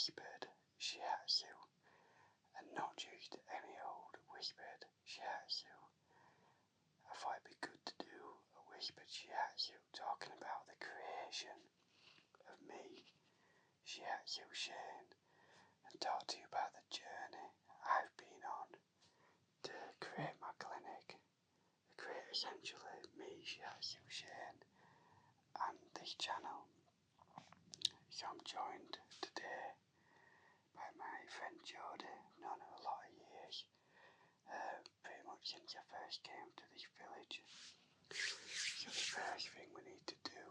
whispered Shiatsu, and not just any old whispered Shiatsu. I thought it'd be good to do a whispered Shiatsu talking about the creation of me, Shiatsu Shane, and talk to you about the journey I've been on to create my clinic, to create essentially me, Shiatsu Shane, and this channel. So I'm joined today by my friend Jodie. I've known her a lot of years, pretty much since I first came to this village. So the first thing we need to do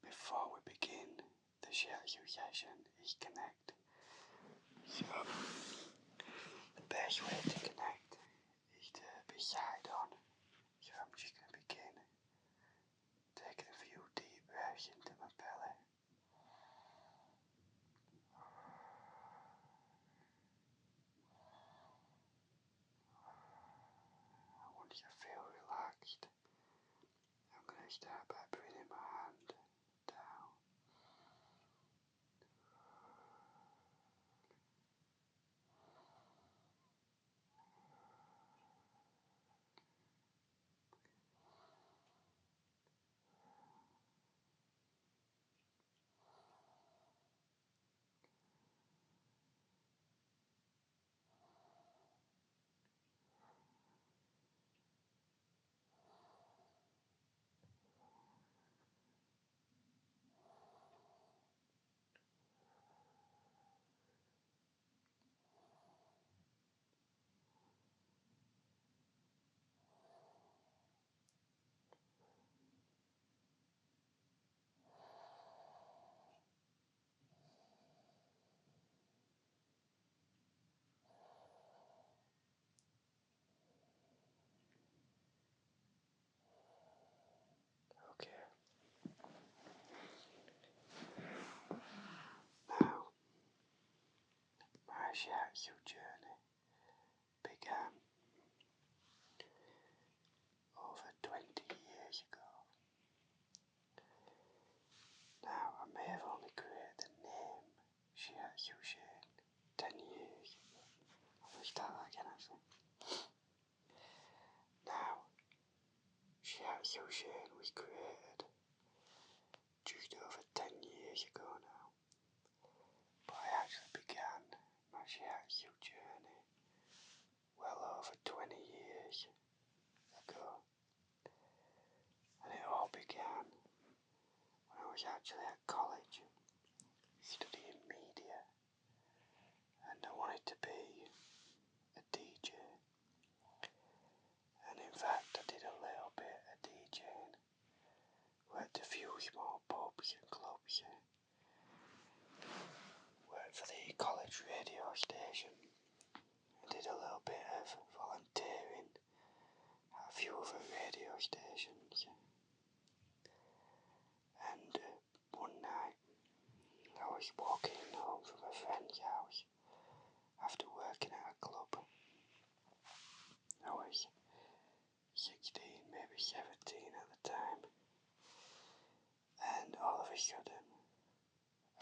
before we begin the Shiatsu session is connect. So the best way to connect is to be side on. So I'm just going to begin taking a few deep breaths into my belly. Once I feel relaxed, I'm going to start by bringing my hand down. Okay. Now, my Shiatsu journey began over 20 years ago. Now, I may have only created the name Shiatsu Shane 10 years ago. I'm going to start that again actually. Now, Shiatsu Shane was created just over 10 years ago now. But I actually began my Shiatsu journey well over 20 years ago. And it all began when I was actually at college studying media, and I wanted to be a DJ. And in fact I did a little bit of DJing, worked a few small pubs and clubs, worked for the college radio station, and did a little bit of volunteering at a few other radio stations. And one night I was walking home from a friend's house after working at a club. I was 16, maybe 17 at the time, and all of a sudden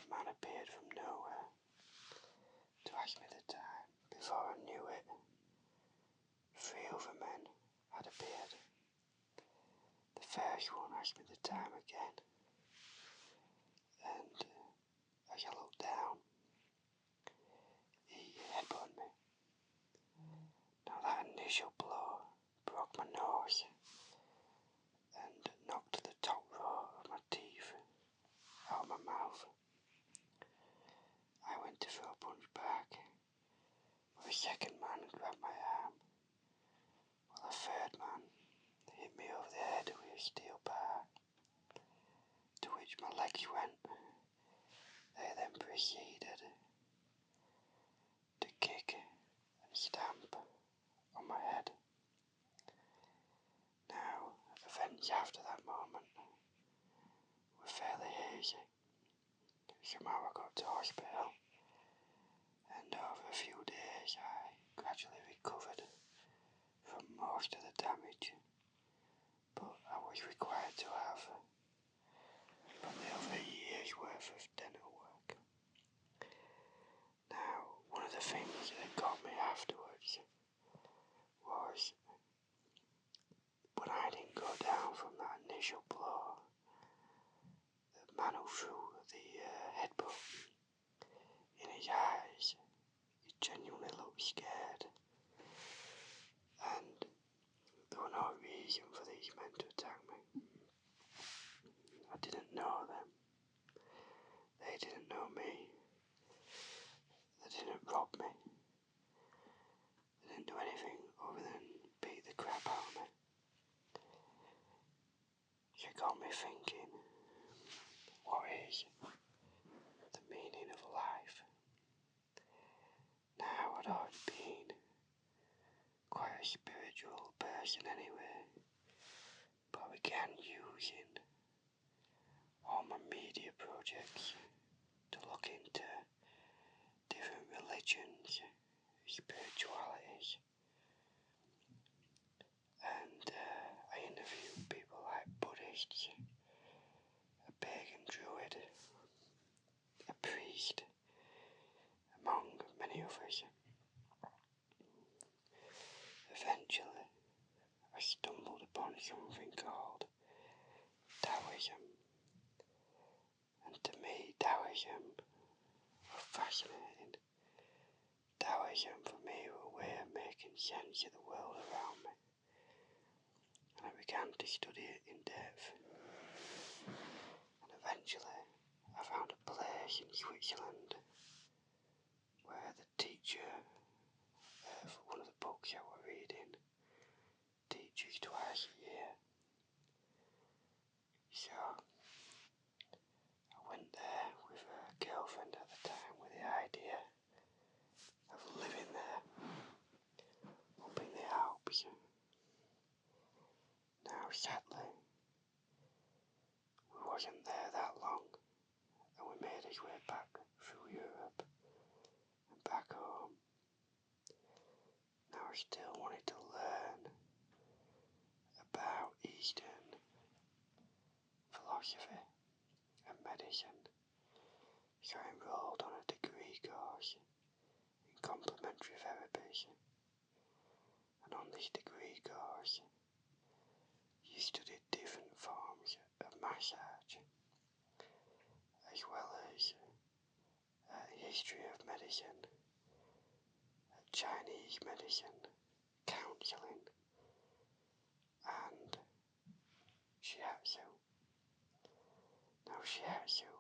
a man appeared from nowhere to ask me the time. Before I knew it, 3 other men had appeared. The first one asked me the time again, and as I looked down, he headbutted me. Now that initial blow broke my nose and knocked the top row of my teeth out of my mouth. I went to throw a punch back, but the second man grabbed my arm, while the third man hit me over the head with a steel bar, to which my legs went. They then proceeded to kick and stamp on my head. Now, events after that moment were fairly hazy. Somehow I got to hospital, and over a few days I gradually recovered from most of the damage, but I was required to have probably over a year's worth of dental work. things that got me afterwards was when I didn't go down from that initial blow, the man who threw the headbutt, in his eyes, he genuinely looked scared, and there was no reason for these men to attack me. I didn't know them. They didn't know me. They didn't rob me. They didn't do anything other than beat the crap out of me. It got me thinking, what is the meaning of life? Now, I'd always been quite a spiritual person anyway, but I began using all my media projects to look into different religions, spiritualities, and I interviewed people like Buddhists, a pagan druid, a priest, among many others. Eventually, I stumbled upon something called taoism, and to me taoism was fascinating. Taoism for me was a way of making sense of the world around me, and I began to study it in depth. And eventually I found a place in Switzerland where the teacher of one of the books I was reading teaches twice a year. So I went there with a girlfriend at the time with the idea of living there up in the Alps. Now sadly we wasn't there that long, and we made his way back through Europe and back home. Now I still wanted to learn about Eastern philosophy and medicine, so I enrolled on a degree course in complementary therapies. And on this degree course you studied different forms of massage, as well as history of medicine, Chinese medicine, counselling, and Shiatsu. Now Shiatsu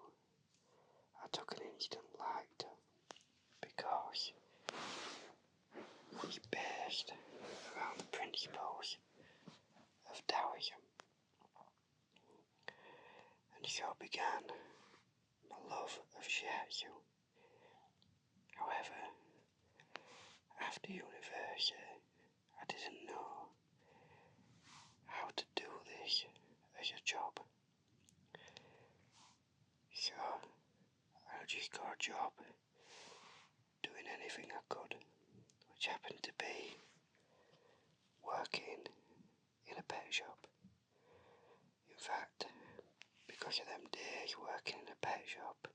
I took an instant like to, because it's based around the principles of Taoism, and so began my love of Shiatsu. However, after university I didn't know how to do this as a job, so I just got a job doing anything I could, which happened to be working in a pet shop. In fact, because of them days working in a pet shop,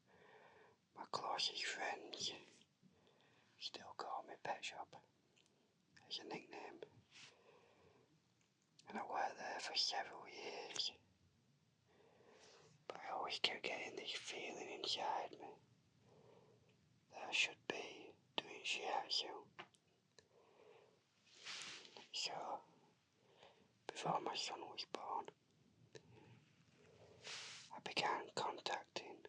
my closest friends still call me Pet Shop as a nickname, and I worked there for several years, but I always kept getting this feeling inside me that I should be doing Shiatsu. So, before my son was born, I began contacting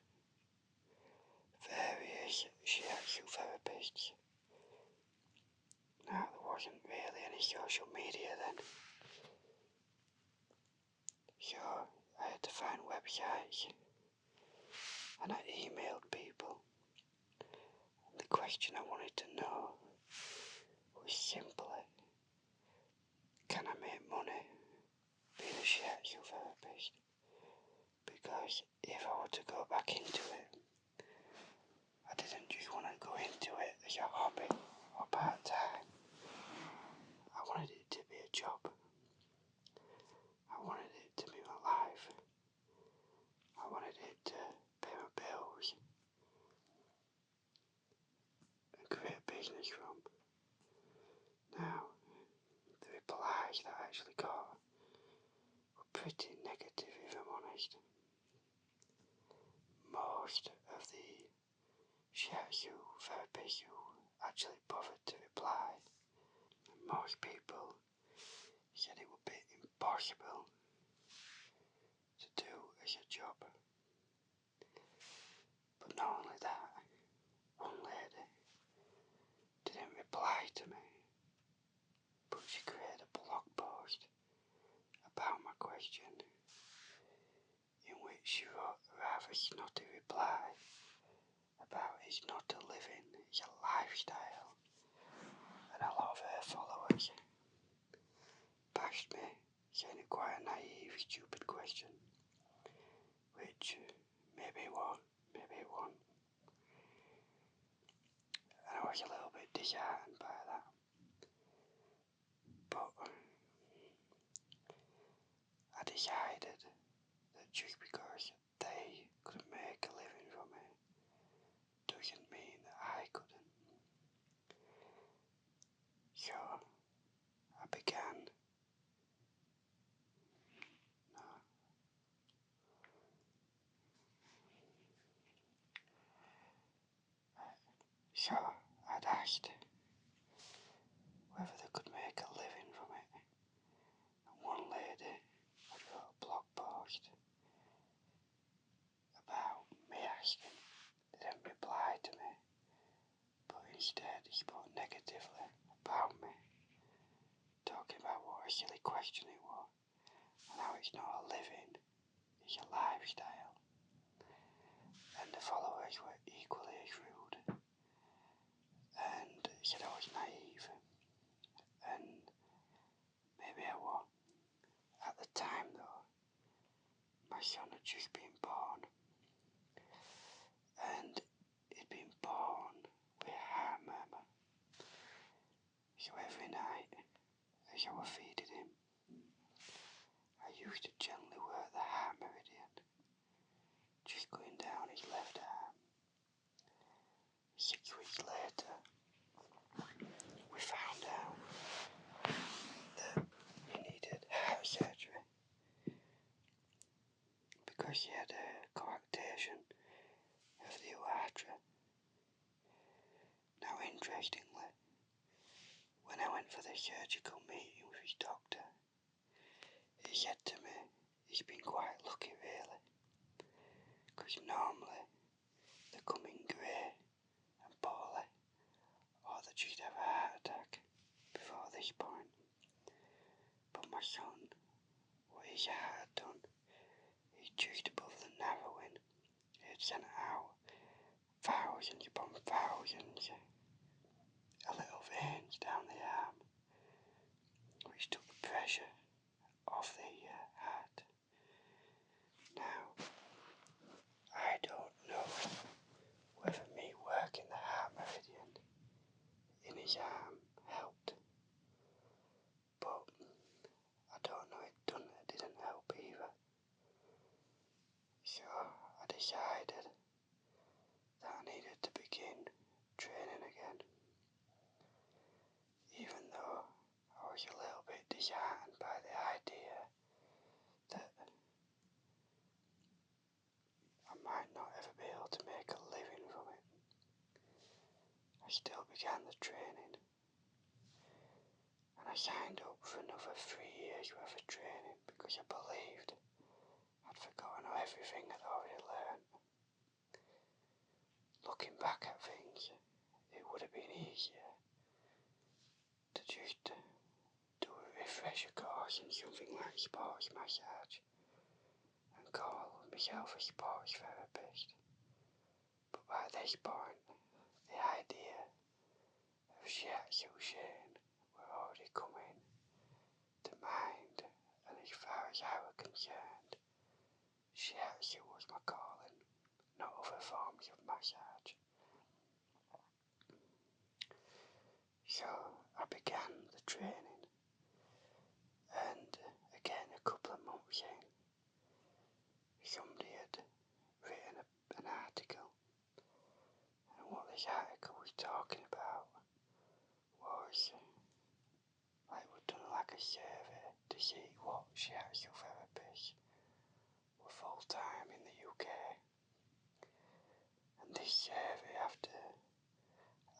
various Shiatsu therapists. Now, there wasn't really any social media then, so I had to find websites, and I emailed people. And the question I wanted to know was simply, can I make money being a Shiatsu therapist? Because if I were to go back into it, I didn't just want to go into it as a hobby or part-time. I wanted it to be a job. I wanted it to be my life. I wanted it to pay my bills and create a bit business from. Now, the replies that I actually got were pretty negative, if I'm honest. Most of the Shiatsu therapists who actually bothered to reply, most people said it would be impossible to do as a job. But not only that, one lady didn't reply to me, but she created a blog post about my question, in which she wrote a rather snotty reply about it's not a living, it's a lifestyle. And a lot of her followers bashed me, saying it quite a naive, stupid question, which maybe it was, maybe it wasn't. And I was a little bit disheartened by that. But I decided that just because they couldn't make a living from it doesn't mean that I couldn't. So I began. So I'd asked whether they could make a living from it. And one lady had wrote a blog post about me asking. They didn't reply to me, but instead he spoke negatively about me, talking about what a silly question it was, and how it's not a living, it's a lifestyle. And the followers were equally as rude, and said I was naive, and maybe I was. At the time though, my son had just been born, and he'd been born with a heart murmur. So every night, as I was feeding him, I used to gently work the heart meridian, just going down his left arm. 6 weeks later, we found out that he needed heart surgery because he had a coarctation of the aorta. Now, interestingly, when I went for the surgical meeting with his doctor, he said to me he's been quite lucky really, because normally they come in grey and poorly, or they just have a heart attack before this point. But my son, what his heart had done, he's just above the narrowing. He had sent out thousands upon thousands of little veins down the arm, which took the pressure off the heart. Now, I don't know whether me working the heart meridian in his arm helped, but I don't know it didn't help either. So I decided that I needed to begin training again, even though I was a little bit disheartened by the idea that I might not ever be able to make a living from it. I still began the training, and I signed up for another 3 years worth of training because I believed I'd forgotten everything I'd already learned. Looking back at things, it would have been easier to just do a refresher course in something like sports massage and call myself a sports therapist. But by this point, the idea of Shiatsu Shane were already coming to mind, and as far as I was concerned, Shiatsu was my calling, not other forms of massage. So I began the training, and again a couple of months in, somebody had written an article, and what this article was talking about this survey to see what shiatsu therapists were full-time in the UK. And this survey, after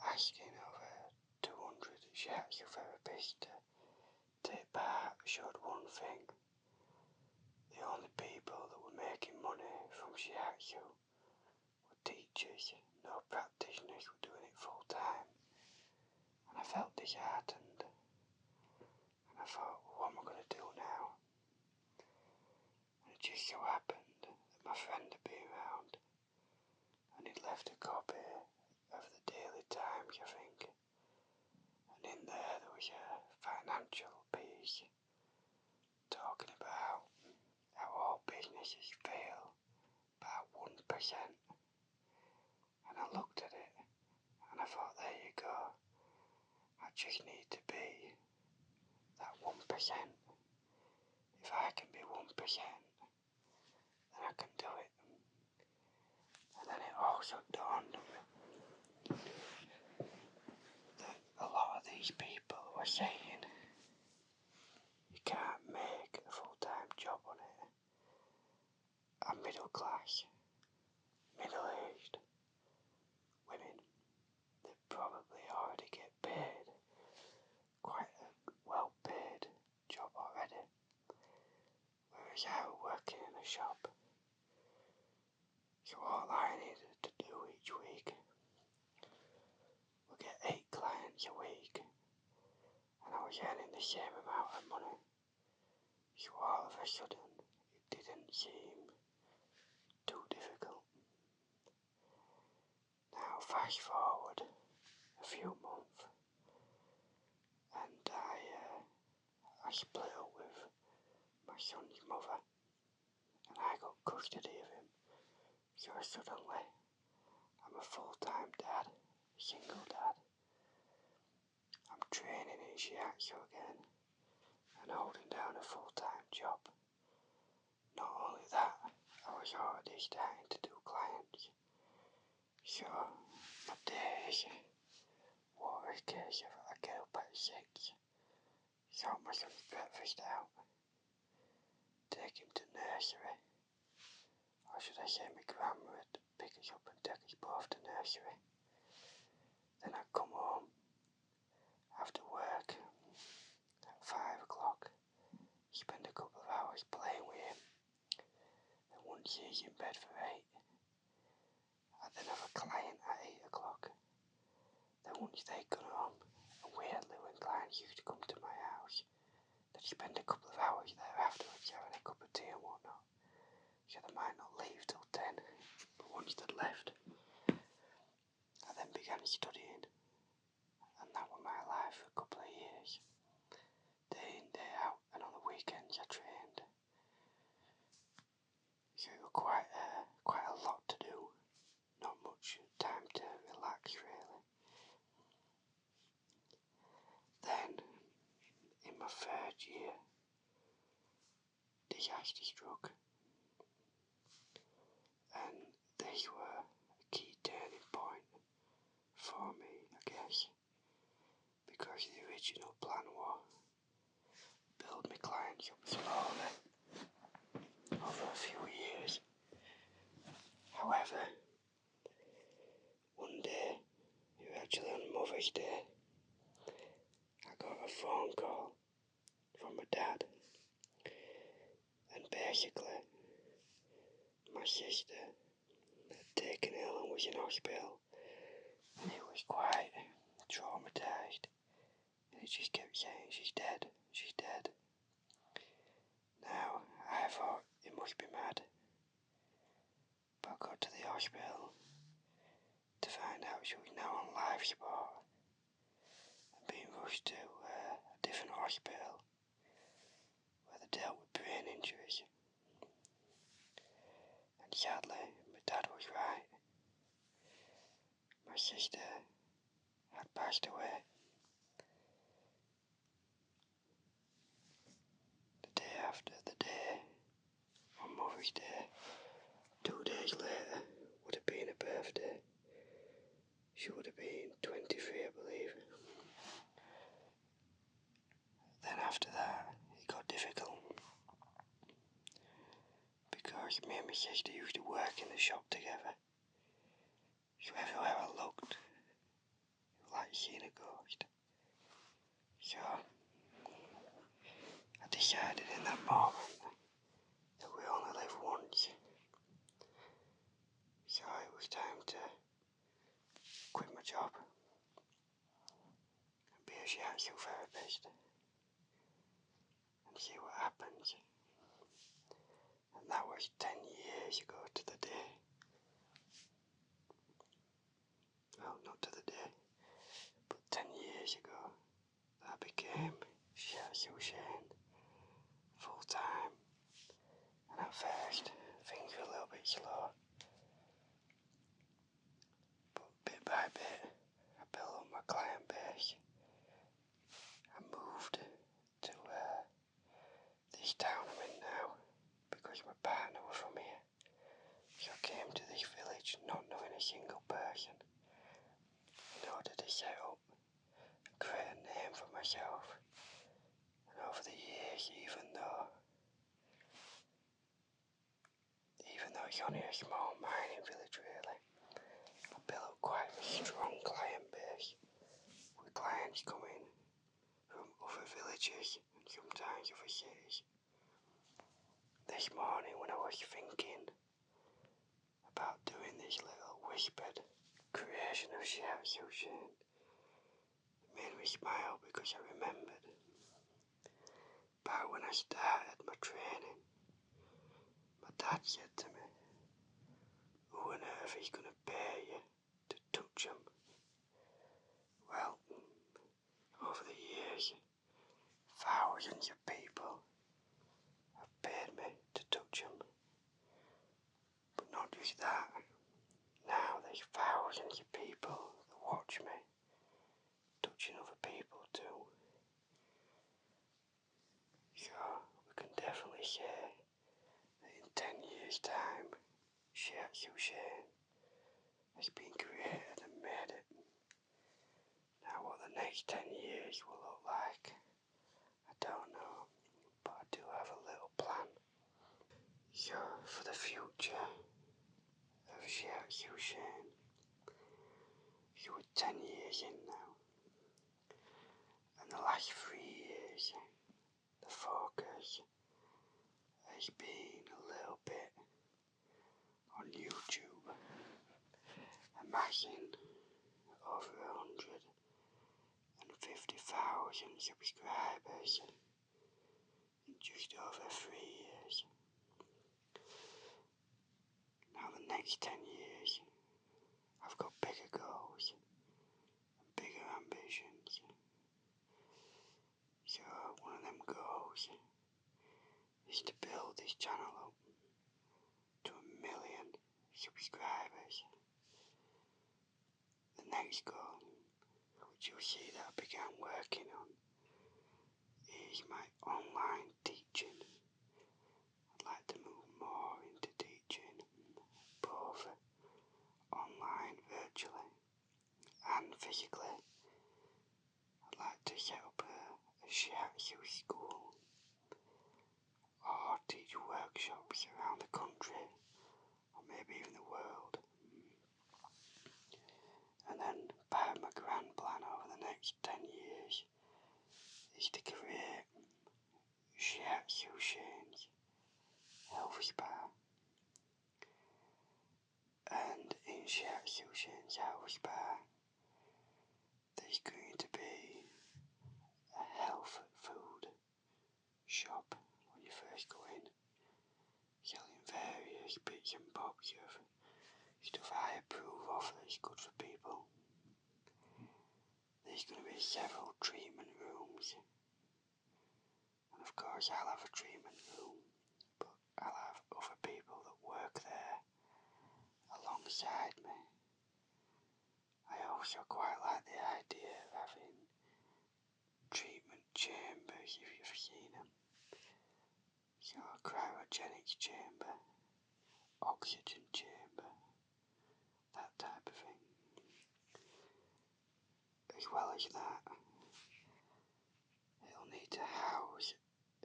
asking over 200 shiatsu therapists to take part, showed one thing. The only people that were making money from shiatsu were teachers. No practitioners were doing it full-time. And I felt disheartened. And I thought, well, what am I going to do now? And it just so happened that my friend had been round and he'd left a copy of the Daily Times, I think. And in there was a financial piece talking about how all businesses fail by 1%. And I looked at it and I thought, there you go. I just need to be that 1%. If I can be 1%, then I can do it. And then it also dawned on me that a lot of these people were saying you can't make a full-time job on it. I'm middle class, middle-aged women that probably already get paid quite a well-paid job already. Whereas I was working in a shop, so all I needed to do each week was get 8 clients a week, and I was earning the same amount of money. So all of a sudden, it didn't seem too difficult. Now fast forward a few months, and I split up with my son's mother, and I got custody of him. So suddenly, I'm a full-time dad, single dad. I'm training in shiatsu again, and holding down a full-time job. Not only that, I was already starting to do clients. So, my days were a case of I get up at 6, sort my son's breakfast out, take him to nursery, or should I say my grandma would pick us up and take us both to nursery. Then I'd come home after work at 5 o'clock, spend a couple of hours playing with him, and once he's in bed for 8, I'd then have a client at 8 o'clock. Then once they'd gone home, and weirdly when clients used to come to my house, they'd spend a couple of hours there afterwards having a cup of tea and whatnot. So they might not leave till 10, but once they'd left, I then began studying, and that was my life for a couple of years. Day in, day out, and on the weekends I trained. So it was quite a lot to do, not much time to relax really. Then, in my 3rd year, disaster struck, and this were a key turning point for me, I guess, because the original plan was build my clients up slowly over a few years. However, one day, it was actually on Mother's Day, I got a phone call from my dad, and basically, my sister had taken ill and was in hospital, and he was quite traumatised, and he just kept saying, she's dead, she's dead. Now, I thought he must be mad, but I got to the hospital to find out she was now on life support and being rushed to a different hospital where they dealt with brain injuries. And sadly, my dad was right. My sister had passed away the day after the day on Mother's Day. 2 days later would have been her birthday. She would have been 23, I believe. Then after that, me and my sister used to work in the shop together. So everywhere I looked, it was like seeing a ghost. So I decided in that moment that we only live once. So it was time to quit my job and be a shiatsu therapist and see what happens. And that was 10 years ago to the day. Well, not to the day, but 10 years ago I became Shiatsu Shane full time. And at first things were a little bit slow, but bit by bit I built up my client base. I moved to this town I'm in now because my partner was from here. So I came to this village not knowing a single person in order to set up and create a name for myself. And over the years, even though it's only a small mining village really, I built up quite a strong client base with clients coming from other villages and sometimes other cities. This morning when I was thinking about doing this little whispered creation of Shiatsu Shane, it made me smile because I remembered back when I started my training, my dad said to me, "Who on earth is going to pay you to touch him?" Well, over the years, thousands of people have paid me to touch him. But not just that, now there's thousands of people that watch me touching other people too. So we can definitely say that in 10 years time, Shiatsu Shane has been created and made it. Now what the next 10 years will look like, I don't know, but I do have a little plan. So for the future of Shiatsu Shane, so we're 10 years in now, and the last 3 years, the focus has been a little bit on YouTube, amassing over 150,000 subscribers in just over 3 years. Now the next 10 years, I've got bigger goals and bigger ambitions. So one of them goals is to build this channel up to 1 million subscribers. The next goal, which you'll see that I began working on, is my online teaching. I'd like to move more into teaching, both online, virtually, and physically. I'd like to set up a shiatsu school or teach workshops around the country or maybe even the world. And then part of my grand plan over the next 10 years is to create Shiatsu Shane's health spa. And in Shiatsu Shane's health spa, there's going to be a health food shop when you first go in, selling various bits and bobs of stuff I approve of that's good for people. There's going to be several treatment rooms, and of course I'll have a treatment room, but I'll have other people that work there alongside me. I also quite like the idea of having treatment chambers, if you've seen them. So a cryogenics chamber, oxygen chamber, that type of thing. As well as that, it'll need to house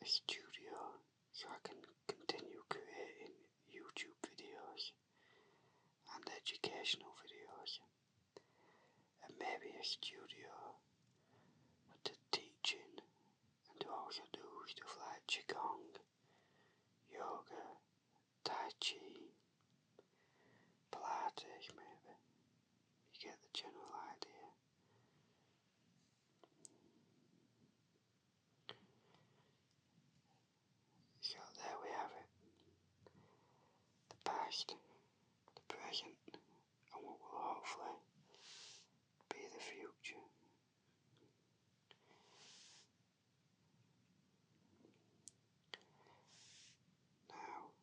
a studio so I can continue creating educational videos, and maybe a studio with the teaching, and to also do stuff like qigong, yoga, tai chi, pilates maybe. You get the general idea. So there we have it. The past, the present, and what will hopefully be the future. Now,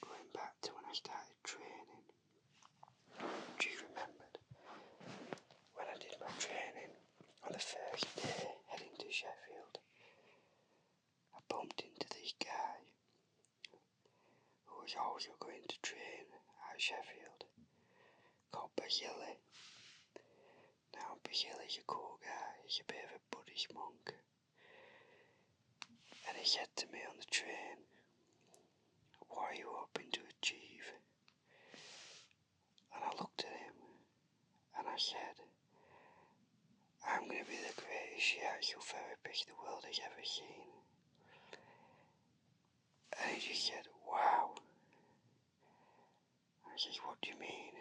going back to when I started training, just remembered when I did my training on the first day heading to Sheffield, I bumped into this guy who was also going to train at Sheffield, called Basile. Now Basile's a cool guy, he's a bit of a Buddhist monk, and he said to me on the train, "What are you hoping to achieve?" And I looked at him and I said, "I'm going to be the greatest shiatsu therapist the world has ever seen." And he just said, "Wow." I said, "What do you mean?"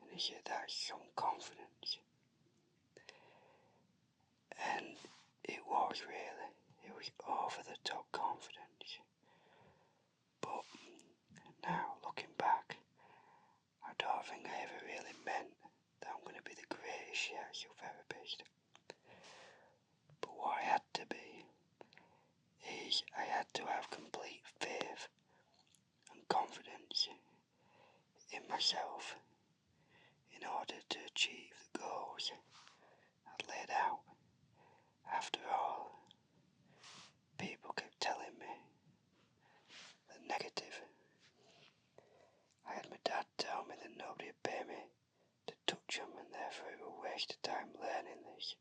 And he said, "That's some confidence." And it was really, it was over the top confidence. But now looking back, I don't think I ever really meant that I'm going to be the greatest shiatsu therapist. But what I had to be is I had to have complete faith and confidence in myself in order to achieve the goals I'd laid out. After all, people kept telling me the negative. I had my dad tell me that nobody would pay me to touch them and therefore it would waste of time learning this.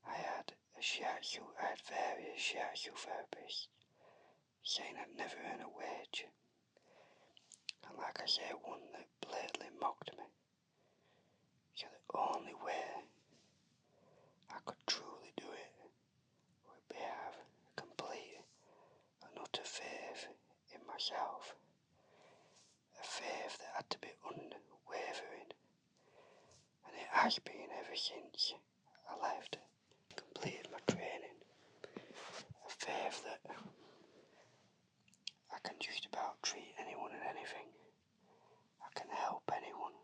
I had various shiatsu therapists saying I'd never earn a wage. And like I say, one that blatantly mocked me. So the only way I could truly do it would be have complete and utter faith in myself. A faith that had to be unwavering. And it has been ever since I left, completed my training. A faith that I can just about treat anyone and anything. I can help anyone.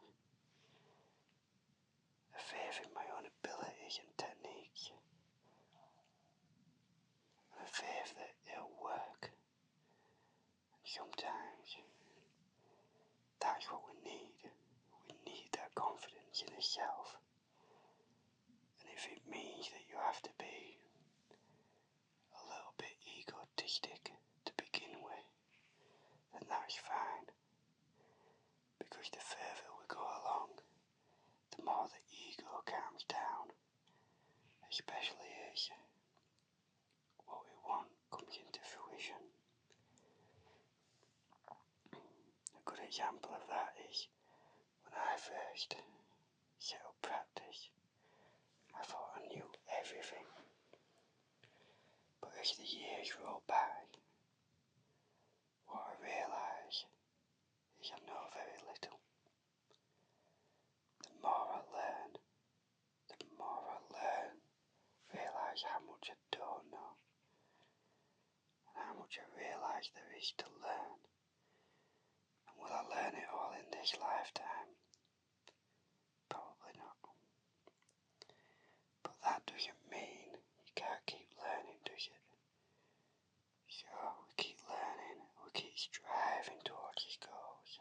A faith in my own abilities and techniques. And a faith that it'll work. And sometimes that's what we need. We need that confidence in yourself. And if it means that you have to be a little bit egotistic to begin with, then that's fine. Because the further we go along, the more the ego calms down, especially as what we want comes into fruition. A good example of that is when I first set up practice, I thought I knew everything. But as the years roll by, what I realise is I know very little. The more I learn, realise how much I don't know, and how much I realise there is to learn. And will I learn it all in this lifetime? Probably not. But that doesn't mean you can't keep learning, does it? So we keep learning, we keep striving towards these goals.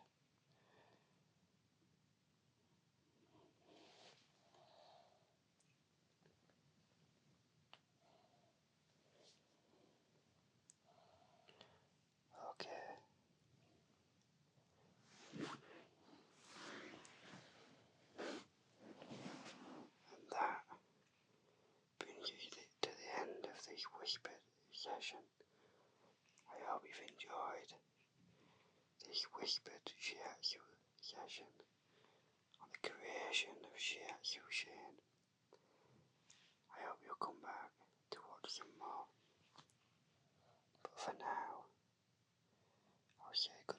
Okay. And that this whispered Shiatsu session on the creation of Shiatsu Shane. I hope you'll come back to watch some more. But for now, I'll say goodbye.